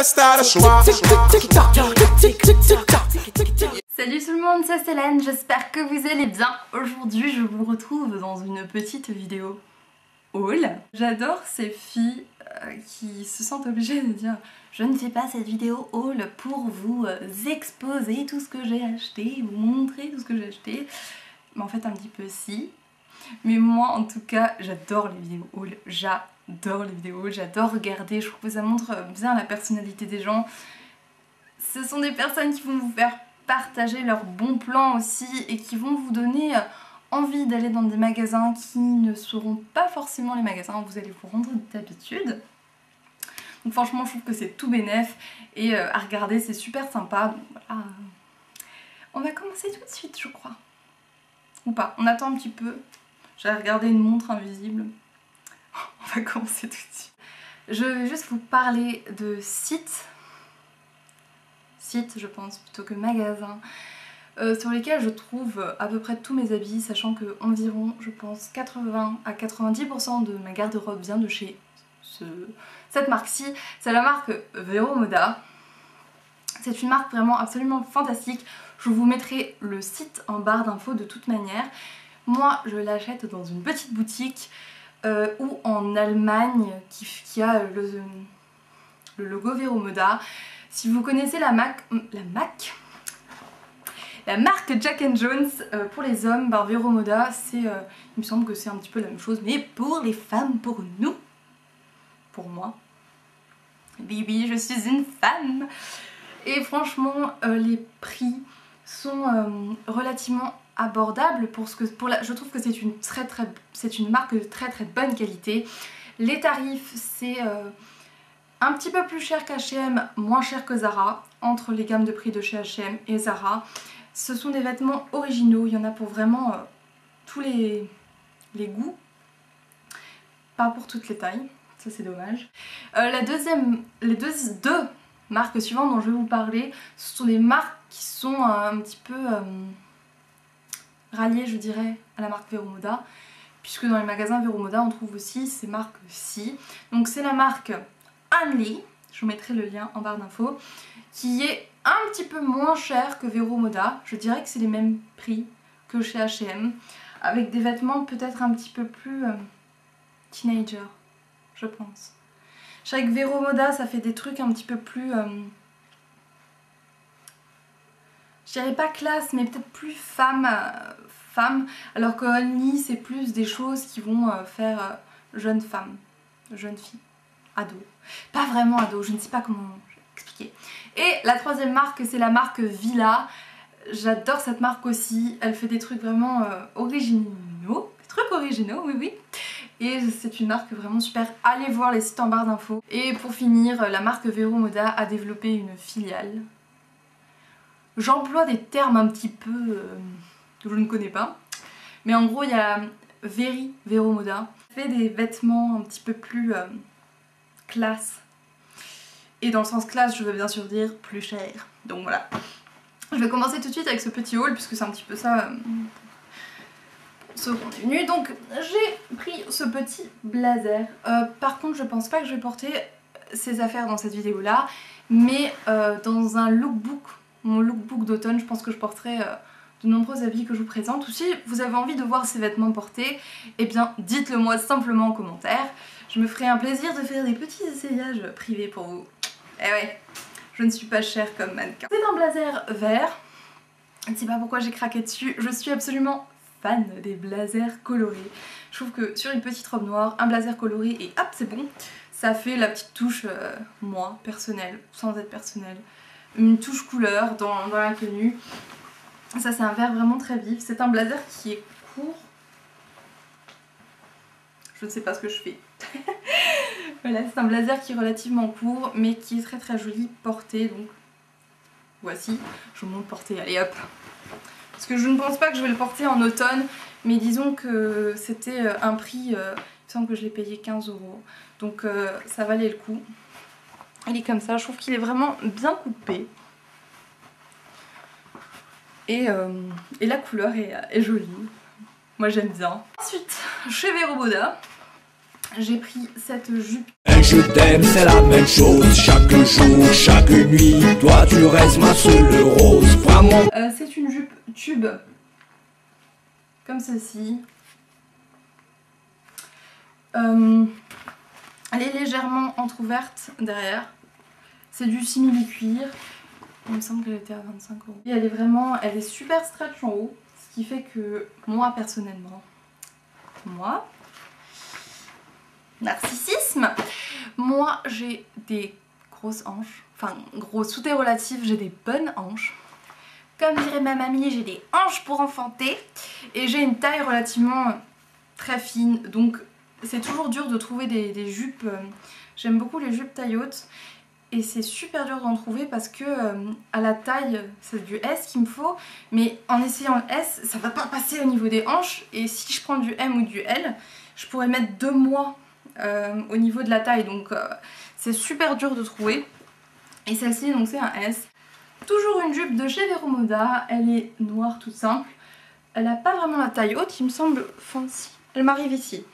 Salut tout le monde, c'est Célène, j'espère que vous allez bien. Aujourd'hui je vous retrouve dans une petite vidéo haul. J'adore ces filles qui se sentent obligées de dire je ne fais pas cette vidéo haul pour vous exposer tout ce que j'ai acheté, vous montrer tout ce que j'ai acheté. Mais en fait un petit peu si. Mais moi en tout cas j'adore les vidéos haul, j'adore les vidéos haul, j'adore regarder, je trouve que ça montre bien la personnalité des gens. Ce sont des personnes qui vont vous faire partager leurs bons plans aussi et qui vont vous donner envie d'aller dans des magasins qui ne seront pas forcément les magasins où vous allez vous rendre d'habitude. Donc franchement je trouve que c'est tout bénef et à regarder c'est super sympa. Donc, voilà. On va commencer tout de suite je crois. Ou pas, on attend un petit peu. J'allais regarder une montre invisible. On va commencer tout de suite. Je vais juste vous parler de sites je pense plutôt que magasins sur lesquels je trouve à peu près tous mes habits, sachant que environ je pense 80 à 90% de ma garde-robe vient de chez cette marque-ci. C'est la marque Vero Moda. C'est une marque vraiment absolument fantastique. Je vous mettrai le site en barre d'infos de toute manière. Moi je l'achète dans une petite boutique ou en Allemagne qui a le logo Vero Moda. Si vous connaissez la marque Jack & Jones pour les hommes, Vero Moda, il me semble que c'est un petit peu la même chose, mais pour les femmes, pour nous, pour moi. Oui, je suis une femme. Et franchement, les prix sont relativement abordables je trouve que c'est une marque de très bonne qualité. Les tarifs, c'est un petit peu plus cher qu'H&M, moins cher que Zara, entre les gammes de prix de chez H&M et Zara. Ce sont des vêtements originaux, il y en a pour vraiment tous les goûts, pas pour toutes les tailles, ça c'est dommage. Les deux marques suivantes dont je vais vous parler, ce sont des marques qui sont un petit peu ralliées je dirais à la marque Vero Moda, puisque dans les magasins Vero Moda on trouve aussi ces marques-ci. Donc c'est la marque Only, je vous mettrai le lien en barre d'infos, qui est un petit peu moins cher que Vero Moda. Je dirais que c'est les mêmes prix que chez H&M, avec des vêtements peut-être un petit peu plus teenager, je pense. Je dirais que Vero Moda ça fait des trucs un petit peu plus je dirais pas classe mais peut-être plus femme, alors que Only c'est plus des choses qui vont faire jeune femme, jeune fille, ado. Pas vraiment ado, je ne sais pas comment expliquer. Et la troisième marque c'est la marque Villa. J'adore cette marque aussi, elle fait des trucs vraiment originaux, oui. Et c'est une marque vraiment super, allez voir les sites en barre d'infos. Et pour finir, la marque Vero Moda a développé une filiale. J'emploie des termes un petit peu que je ne connais pas. Mais en gros il y a Vero Moda, fait des vêtements un petit peu plus classe. Et dans le sens classe je veux bien sûr dire plus cher. Donc voilà. Je vais commencer tout de suite avec ce petit haul puisque c'est un petit peu ça ce qu'on est venu. Donc j'ai pris ce petit blazer. Par contre je pense pas que je vais porter ces affaires dans cette vidéo là, mais dans un lookbook, mon lookbook d'automne, je pense que je porterai de nombreux habits que je vous présente. Ou si vous avez envie de voir ces vêtements portés, eh bien dites-le moi simplement en commentaire. Je me ferai un plaisir de faire des petits essayages privés pour vous. Eh ouais, je ne suis pas chère comme mannequin. C'est un blazer vert. Je ne sais pas pourquoi j'ai craqué dessus. Je suis absolument fan des blazers colorés. Je trouve que sur une petite robe noire, un blazer coloré et hop c'est bon. Ça fait la petite touche, moi, personnelle, sans être personnelle. Une touche couleur dans la tenue. Ça c'est un vert vraiment très vif. C'est un blazer qui est court. Je ne sais pas ce que je fais. Voilà, c'est un blazer qui est relativement court mais qui est très joli porté. Donc voici, je vous montre porté, allez hop. Parce que je ne pense pas que je vais le porter en automne, mais disons que c'était un prix, il me semble que je l'ai payé 15 €. Donc ça valait le coup. Il est comme ça, je trouve qu'il est vraiment bien coupé. Et la couleur est jolie. Moi j'aime bien. Ensuite, chez Vero Moda, j'ai pris cette jupe. je t'aime, c'est la même chose. Chaque jour, chaque nuit, toi tu restes ma seule rose. Vraiment. C'est une jupe tube, comme ceci. Elle est légèrement entrouverte derrière. C'est du simili-cuir. Il me semble qu'elle était à 25 €. Et elle est super stretch en haut. Ce qui fait que moi personnellement, narcissisme, moi j'ai des grosses hanches. Enfin, grosses sous tes relatifs, j'ai des bonnes hanches. Comme dirait ma mamie, j'ai des hanches pour enfanter. Et j'ai une taille relativement très fine. Donc c'est toujours dur de trouver des jupes. J'aime beaucoup les jupes taille haute. Et c'est super dur d'en trouver parce que à la taille, c'est du S qu'il me faut. Mais en essayant le S, ça va pas passer au niveau des hanches. Et si je prends du M ou du L, je pourrais mettre 2 mois au niveau de la taille. Donc c'est super dur de trouver. Et celle-ci, donc c'est un S. Toujours une jupe de chez Vero Moda. Elle est noire toute simple. Elle n'a pas vraiment la taille haute, il me semble. Enfin si, elle m'arrive ici.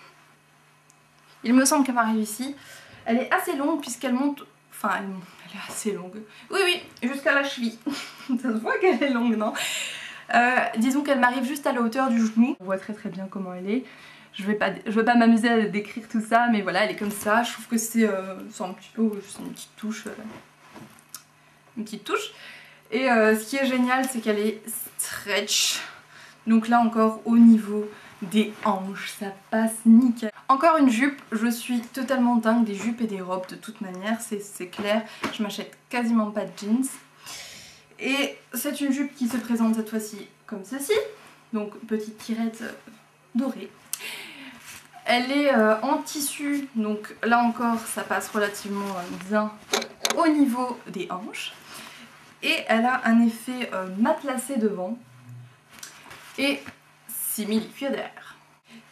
Il me semble qu'elle m'arrive ici. Elle est assez longue puisqu'elle monte... Enfin, elle est assez longue. Oui, oui, jusqu'à la cheville. Ça se voit qu'elle est longue, non? Disons qu'elle m'arrive juste à la hauteur du genou. On voit très très bien comment elle est. Je vais pas m'amuser à décrire tout ça, mais voilà, elle est comme ça. Je trouve que c'est un petit peu juste une petite touche. Une petite touche. Et ce qui est génial, c'est qu'elle est stretch. Donc là encore, au niveau des hanches, ça passe nickel. Encore une jupe, je suis totalement dingue des jupes et des robes de toute manière, c'est clair. Je m'achète quasiment pas de jeans. Et c'est une jupe qui se présente cette fois-ci comme ceci. Donc petite tirette dorée. Elle est en tissu, donc là encore ça passe relativement bien au niveau des hanches. Et elle a un effet matelassé devant et simili-cuir derrière.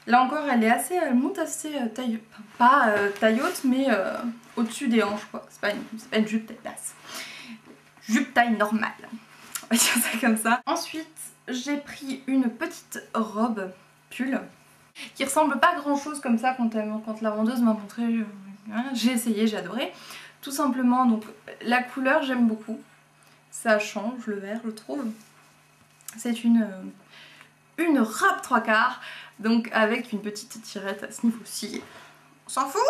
Là encore elle est assez, elle monte assez taille, pas taille haute mais au-dessus des hanches quoi. C'est pas une jupe taille basse. Jupe taille normale. On va dire ça comme ça. Ensuite j'ai pris une petite robe pull qui ressemble pas à grand chose comme ça quand la vendeuse m'a montré. J'ai essayé, j'ai adoré. Tout simplement, donc la couleur j'aime beaucoup. Ça change le vert je trouve. C'est une robe 3/4. Donc avec une petite tirette à ce niveau-ci. On s'en fout.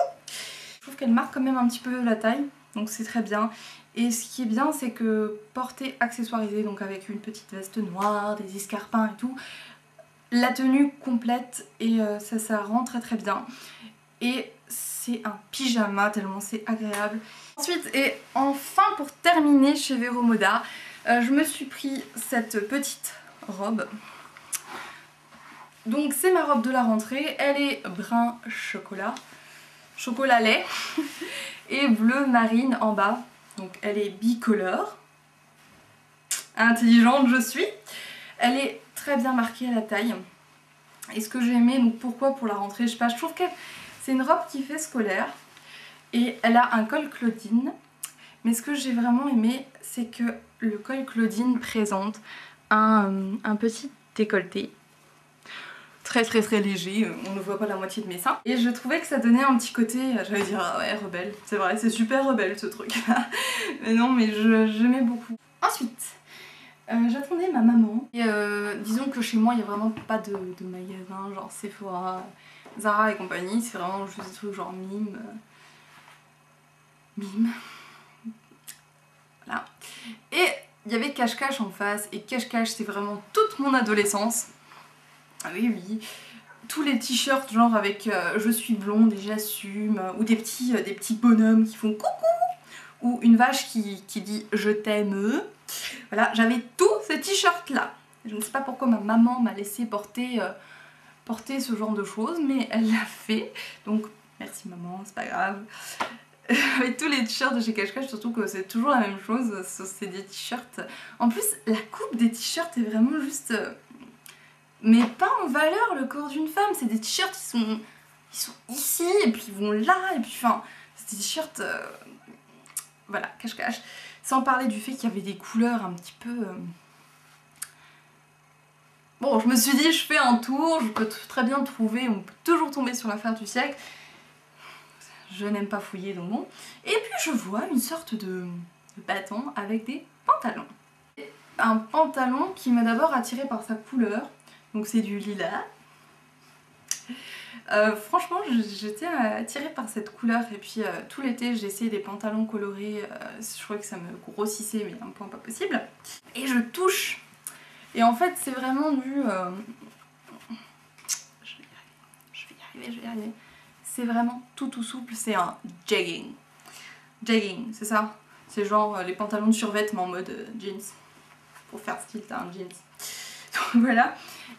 Je trouve qu'elle marque quand même un petit peu la taille. Donc c'est très bien. Et ce qui est bien c'est que portée accessoirisée, donc avec une petite veste noire, des escarpins et tout, la tenue complète et ça rend très très bien. Et c'est un pyjama tellement c'est agréable. Ensuite et enfin pour terminer chez Vero Moda, je me suis pris cette petite robe. Donc c'est ma robe de la rentrée, elle est brun chocolat lait et bleu marine en bas. Donc elle est bicolore. Intelligente je suis. Elle est très bien marquée à la taille. Et ce que j'ai aimé, donc pourquoi pour la rentrée, je sais pas, je trouve que c'est une robe qui fait scolaire. Et elle a un col Claudine. Mais ce que j'ai vraiment aimé, c'est que le col Claudine présente un petit décolleté. Très très très léger, on ne voit pas la moitié de mes seins. Et je trouvais que ça donnait un petit côté, j'allais dire ah ouais rebelle, c'est vrai, c'est super rebelle ce truc là. Mais non mais j'aimais beaucoup. Ensuite, j'attendais ma maman. Et disons que chez moi il n'y a vraiment pas de magasin genre Sephora, Zara et compagnie, c'est vraiment juste des trucs genre mime. Voilà. Et il y avait Cache-Cache en face, et Cache-Cache c'est vraiment toute mon adolescence. Ah oui oui, tous les t-shirts genre avec je suis blonde et j'assume, ou des petits bonhommes qui font coucou, ou une vache qui dit je t'aime. Voilà, j'avais tous ces t-shirts là. Je ne sais pas pourquoi ma maman m'a laissé porter ce genre de choses, mais elle l'a fait. Donc merci maman, c'est pas grave. Avec tous les t-shirts de chez Cache-Cache, surtout que c'est toujours la même chose, c'est des t-shirts. En plus, la coupe des t-shirts est vraiment juste... mais pas en valeur le corps d'une femme, c'est des t-shirts ils sont ici, et puis ils vont là, et puis enfin, c'est des t-shirts... voilà, Cache-Cache. Sans parler du fait qu'il y avait des couleurs un petit peu... Bon, je me suis dit, je fais un tour, je peux très bien trouver, on peut toujours tomber sur l'affaire du siècle. je n'aime pas fouiller donc bon. Et puis je vois une sorte de bâton avec des pantalons. Un pantalon qui m'a d'abord attirée par sa couleur, donc c'est du lilas. Franchement j'étais attirée par cette couleur et puis tout l'été j'ai essayé des pantalons colorés, je trouvais que ça me grossissait mais à un point pas possible. Et je touche et en fait c'est vraiment du... je vais y arriver. C'est vraiment tout souple, c'est un jegging. Jegging, c'est ça? C'est genre les pantalons de survêtement en mode jeans. Pour faire style, t'as un jeans. Donc voilà.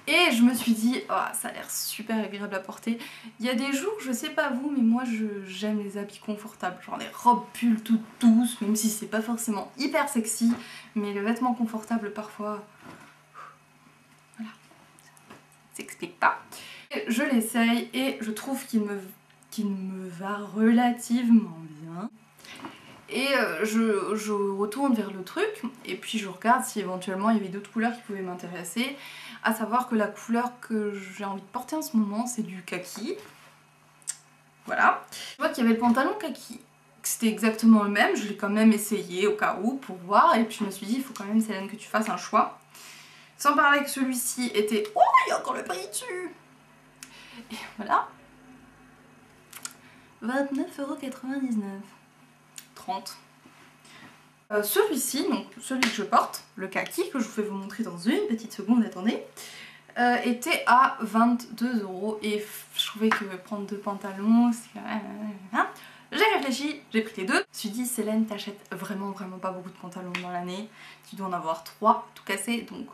Et je me suis dit, oh, ça a l'air super agréable à porter. Il y a des jours, je sais pas vous, mais moi j'aime les habits confortables. Genre les robes pulls toutes douces, même si c'est pas forcément hyper sexy. Mais le vêtement confortable parfois... Voilà. Ça s'explique pas. Je l'essaye et je trouve qu'il me va relativement bien. Et je retourne vers le truc et puis je regarde si éventuellement il y avait d'autres couleurs qui pouvaient m'intéresser. À savoir que la couleur que j'ai envie de porter en ce moment c'est du kaki. Voilà. Je vois qu'il y avait le pantalon kaki. C'était exactement le même, je l'ai quand même essayé au cas où pour voir. Et puis je me suis dit il faut quand même Célène que tu fasses un choix. Sans parler que celui-ci était... Oh, il y a encore le prix dessus. Et voilà. 29,99 €. 30. Celui-ci, donc celui que je porte, le kaki, que je vais vous montrer dans une petite seconde, attendez, était à 22 € et je trouvais que prendre deux pantalons, c'est quand même... J'ai réfléchi, j'ai pris les deux. Je me suis dit, Célène, t'achètes vraiment pas beaucoup de pantalons dans l'année, tu dois en avoir 3 tout cassés, donc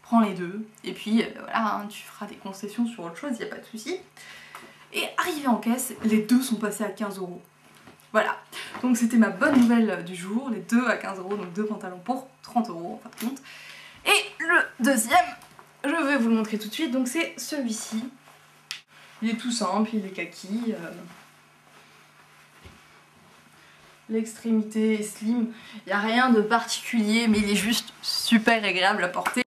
prends les deux. Et puis voilà, hein, tu feras des concessions sur autre chose, il n'y a pas de souci. Et arrivé en caisse, les deux sont passés à 15 €. Voilà, donc c'était ma bonne nouvelle du jour, les deux à 15 €, donc deux pantalons pour 30 € en fin de compte. Et le deuxième, je vais vous le montrer tout de suite, donc c'est celui-ci. Il est tout simple, il est kaki. L'extrémité est slim, il n'y a rien de particulier, mais il est juste super agréable à porter.